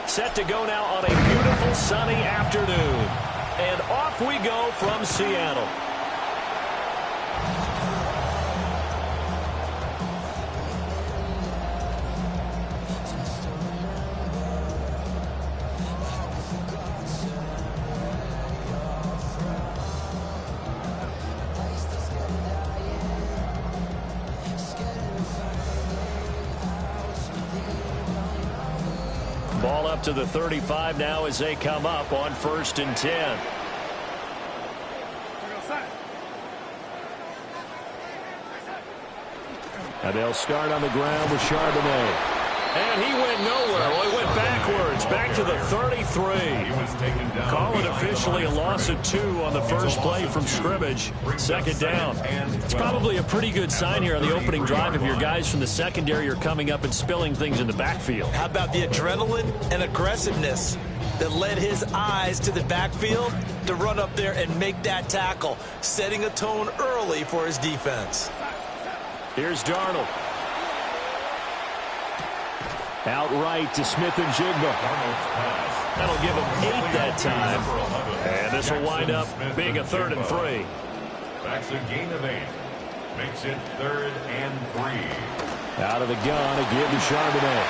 Set to go now on a beautiful sunny afternoon. And off we go from Seattle. Ball up to the 35 now as they come up on 1st and 10. And they'll start on the ground with Charbonnet. And he went nowhere. Well, he went backwards, back to the 33. Call it officially a loss of 2 on the first play from scrimmage. 2nd down. It's probably a pretty good sign here on the opening drive if your guys from the secondary are coming up and spilling things in the backfield. How about the adrenaline and aggressiveness that led his eyes to the backfield to run up there and make that tackle, setting a tone early for his defense. Here's Darnold. Outright to Smith and Jigba. That'll give him 8 that time. And this will wind up being a 3rd and 3. That's a gain of 8. Makes it 3rd and 3. Out of the gun again to Charbonnet.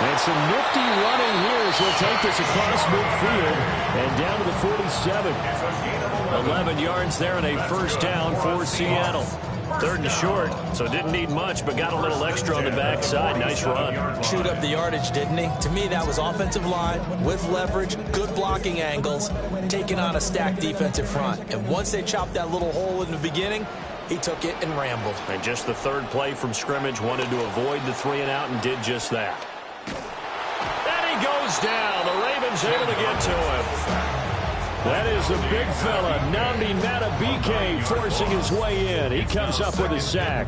And some nifty running here as he'll take this across midfield and down to the 47. 11 yards there and a 1st down for Seattle. 3rd and short, so didn't need much, but got a little extra on the backside. Nice run. Chewed up the yardage, didn't he? To me, that was offensive line with leverage, good blocking angles, taking on a stacked defensive front. And once they chopped that little hole in the beginning, he took it and rambled. And just the 3rd play from scrimmage, wanted to avoid the 3 and out and did just that. And he goes down. The Ravens able to get to him. That is the big fella, Nnamdi Madubuike, forcing his way in. He comes up with a sack.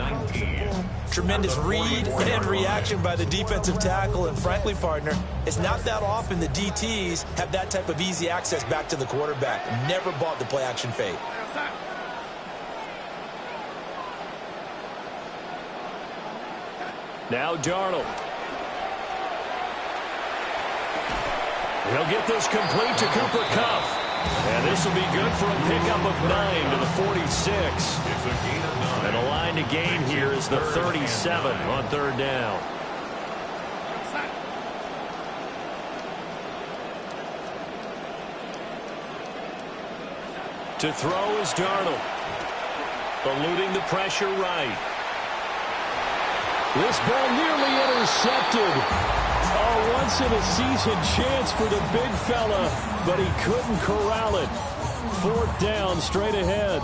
Tremendous read and reaction by the defensive tackle. And frankly, partner, it's not that often the DTs have that type of easy access back to the quarterback. Never bought the play-action fake. Now Darnold. He'll get this complete to Cooper Kupp. And this will be good for a pickup of 9 to the 46. And the line to gain here is the 37 on 3rd down. To throw is Darnold. Eluding the pressure right. This ball nearly intercepted. A once-in-a-season chance for the big fella, but he couldn't corral it. 4th down, straight ahead.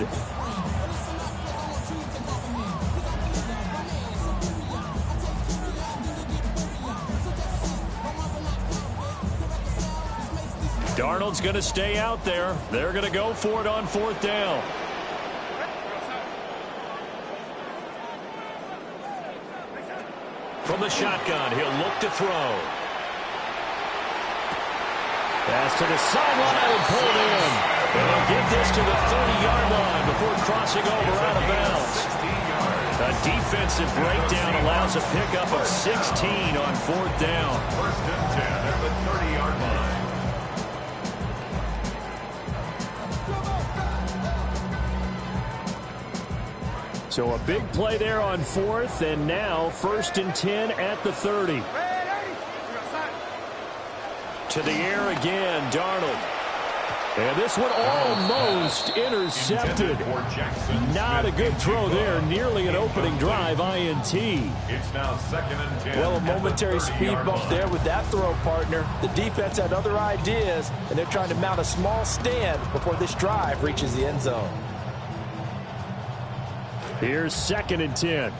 Darnold's going to stay out there. They're going to go for it on 4th down. From the shotgun, he'll look to throw. Pass to the sideline and pulled in. And he'll get this to the 30-yard line before crossing over out of bounds. A defensive breakdown allows a pickup of 16 on 4th down. 1st and 10 at the 30-yard line. So a big play there on 4th, and now 1st and 10 at the 30. To the air again, Darnold. And this one almost intercepted. Not a good throw there. Nearly an opening drive INT. It's now 2nd and 10. Well, a momentary speed bump there with that throw, partner. The defense had other ideas, and they're trying to mount a small stand before this drive reaches the end zone. Here's 2nd and 10.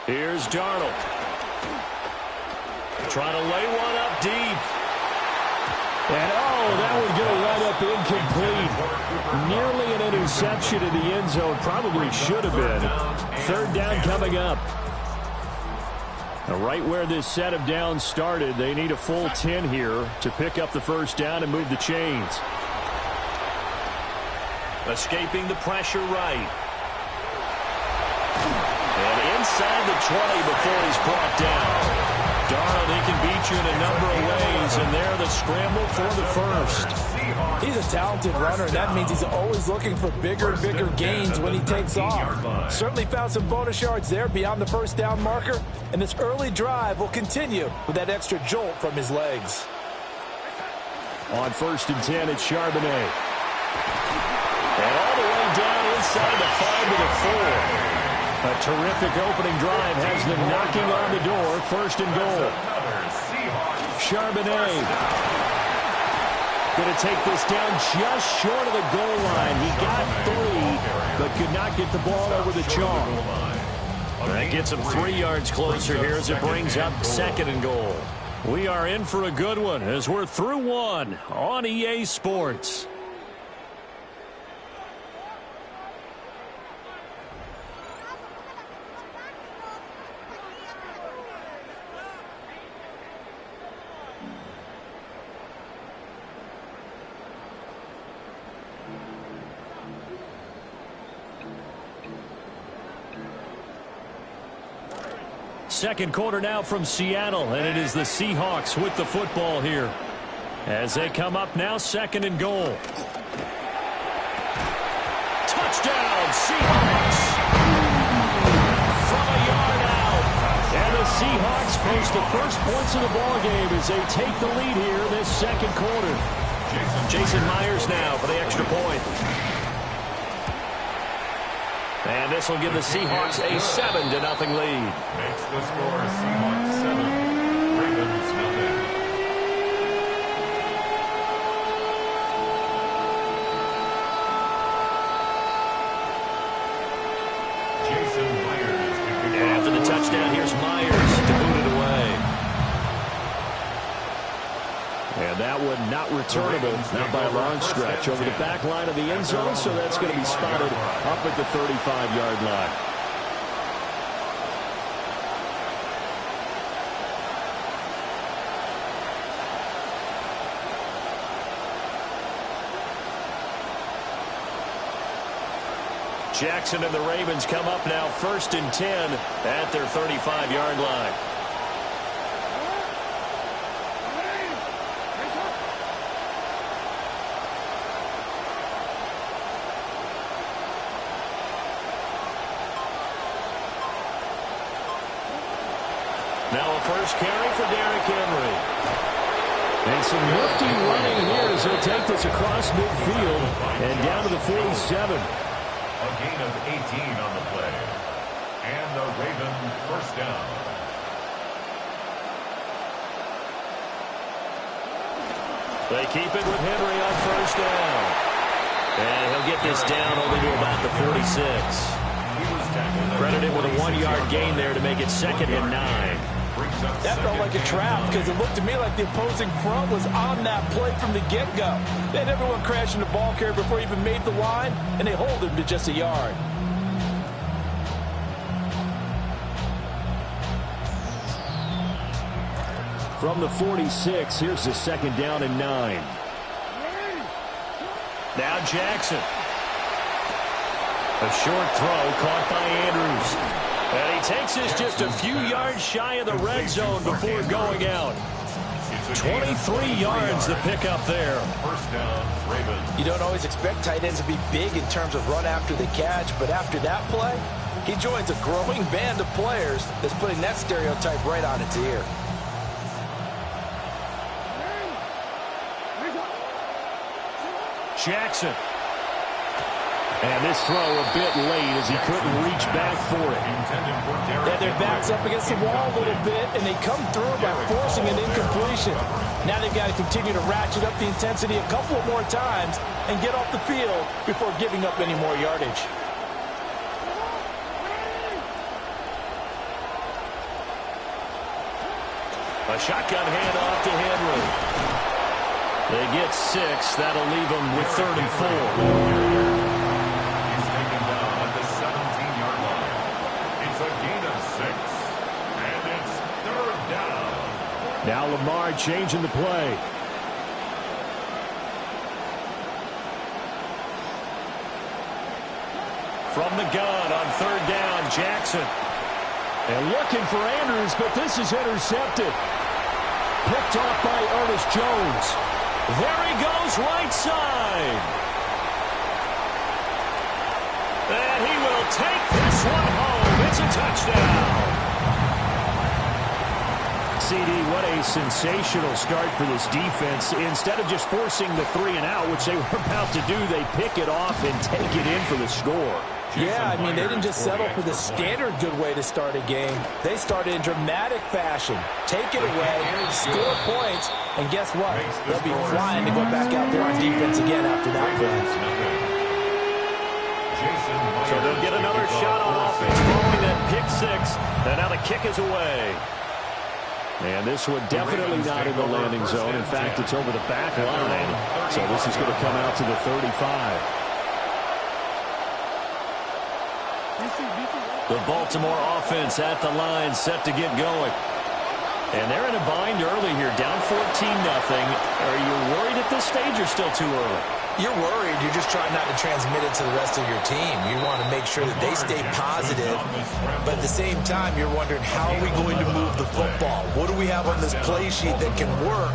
Here's Darnold. Trying to lay one up deep. And, oh, that would get a right up incomplete. nearly an interception in the end zone. Probably should have been. Third down coming up. Now, right where this set of downs started, they need a full 10 here to pick up the first down and move the chains. Escaping the pressure right. And inside the 20 before he's brought down. Darnold, he can beat you in a number of ways, and there the scramble for the first. He's a talented runner, and that means he's always looking for bigger and bigger gains when he takes off. Certainly found some bonus yards there beyond the first down marker, and this early drive will continue with that extra jolt from his legs. On 1st and 10, it's Charbonnet. And all the way down inside the 5 to the 4. A terrific opening drive has them knocking on the door. 1st and goal. Charbonnet going to take this down just short of the goal line. He got 3, but could not get the ball over the chalk. That gets him 3 yards closer here as it brings up 2nd and goal. We are in for a good one as we're through one on EA Sports. Second quarter now from Seattle, and it is the Seahawks with the football here. As they come up now, 2nd and goal. Touchdown, Seahawks! From a yard out. And the Seahawks post the first points of the ballgame as they take the lead here this second quarter. Jason Myers now for the extra point. And this will give the Seahawks a 7-0 lead. Makes the score Seahawks 7, Ravens 0. Jason Myers. And after the touchdown, here's Myers to boot it away. And that one not returnable, not by a long stretch, over the back line of the end zone, so that's going to be spotted up at the 35-yard line. Jackson and the Ravens come up now 1st and 10 at their 35-yard line. Now a first carry for Derrick Henry. And some nifty running here as he'll take this across midfield and down to the 47. A gain of 18 on the play. And the Ravens first down. They keep it with Henry on first down. And he'll get this down only to about the 46. Credited with a 1-yard gain there to make it 2nd and 9. That felt like a trap because it looked to me like the opposing front was on that play from the get-go. They had everyone crashing the ball carrier before he even made the line, and they hold him to just a yard. From the 46, here's the 2nd down and 9. Now Jackson. A short throw caught by Andrews. And he takes this just a few yards shy of the red zone before going out. 23 yards to pick up there. First down, Ravens. You don't always expect tight ends to be big in terms of run after the catch, but after that play, he joins a growing band of players that's putting that stereotype right on its ear. Jackson. And this throw a bit late as he couldn't reach back for it. Yeah, their backs up against the wall a little bit, and they come through by forcing an incompletion. Now they've got to continue to ratchet up the intensity a couple of more times and get off the field before giving up any more yardage. A shotgun handoff to Henry. They get 6. That'll leave them with 3rd and 4. He's taken down at the 17-yard line. It's a gain of 6. And it's 3rd down. Now Lamar changing the play. From the gun on 3rd down, Jackson. And looking for Andrews, but this is intercepted. Picked off by Ernest Jones. There he goes, right side. And he will take this one home. It's a touchdown. CD, what a sensational start for this defense. Instead of just forcing the 3 and out, which they were about to do, they pick it off and take it in for the score. Yeah, I mean, they didn't just settle for the standard good way to start a game. They started in dramatic fashion. Take it away, score points, and guess what? They'll be flying to go back out there on defense again after that play. So they'll get another shot on offense following that pick 6. And now the kick is away. And this one definitely not in the landing zone. In fact, it's over the back line. So this is going to come out to the 35. The Baltimore offense at the line, set to get going. And they're in a bind early here, down 14-0. Are you worried at this stage or still too early? You're worried. You're just trying not to transmit it to the rest of your team. You want to make sure that they stay positive. But at the same time, you're wondering, how are we going to move the football? What do we have on this play sheet that can work?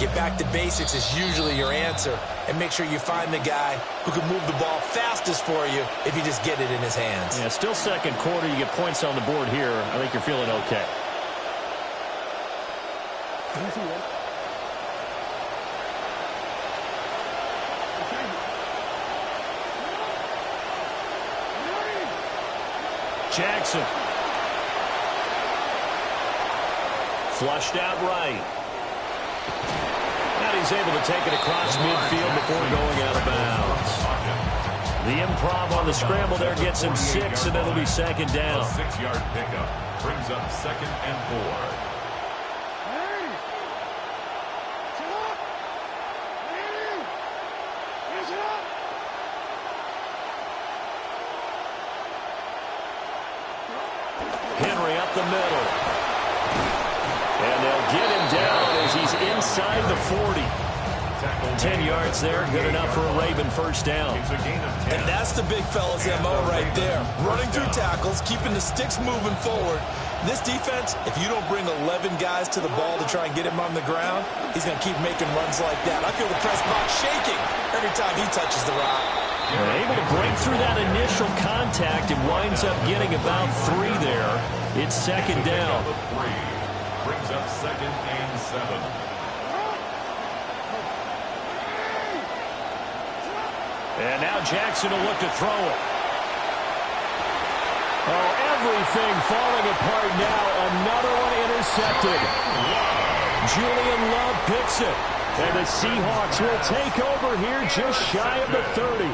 Get back to basics is usually your answer. And make sure you find the guy who can move the ball fastest for you if you just get it in his hands. Yeah, still second quarter. You get points on the board here. I think you're feeling okay. Jackson. Flushed out right. And he's able to take it across midfield before going out of bounds. The improv on the scramble there gets him 6, and it'll be 2nd down. A 6-yard pickup brings up 2nd and 4. Henry up the middle. And they'll get him down as he's inside the 40. 10 yards there, good enough for a Raven 1st down. And that's the big fella's MO right there. Running through tackles, keeping the sticks moving forward. This defense, if you don't bring 11 guys to the ball to try and get him on the ground, he's going to keep making runs like that. I feel the press box shaking every time he touches the rock. They're able to break through that initial contact and winds up getting about 3 there. It's 2nd down. Brings up 2nd and 7. And now Jackson will look to throw it. Oh, everything falling apart now. Another one intercepted. Julian Love picks it. And the Seahawks will take over here just shy of the 30.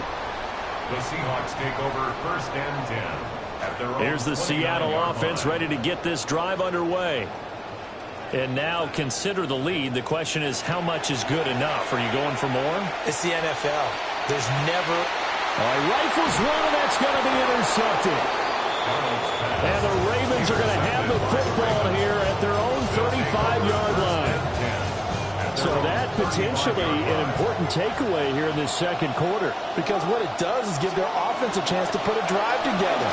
The Seahawks take over 1st and 10. At their own Here's the Seattle offense ready to get this drive underway. And now consider the lead. The question is, how much is good enough? Are you going for more? It's the NFL. There's never... Rifles one, and that's going to be intercepted. And the Ravens are going to have the football here at their own 35-yard line. So that potentially an important takeaway here in this 2nd quarter. Because what it does is give their offense a chance to put a drive together.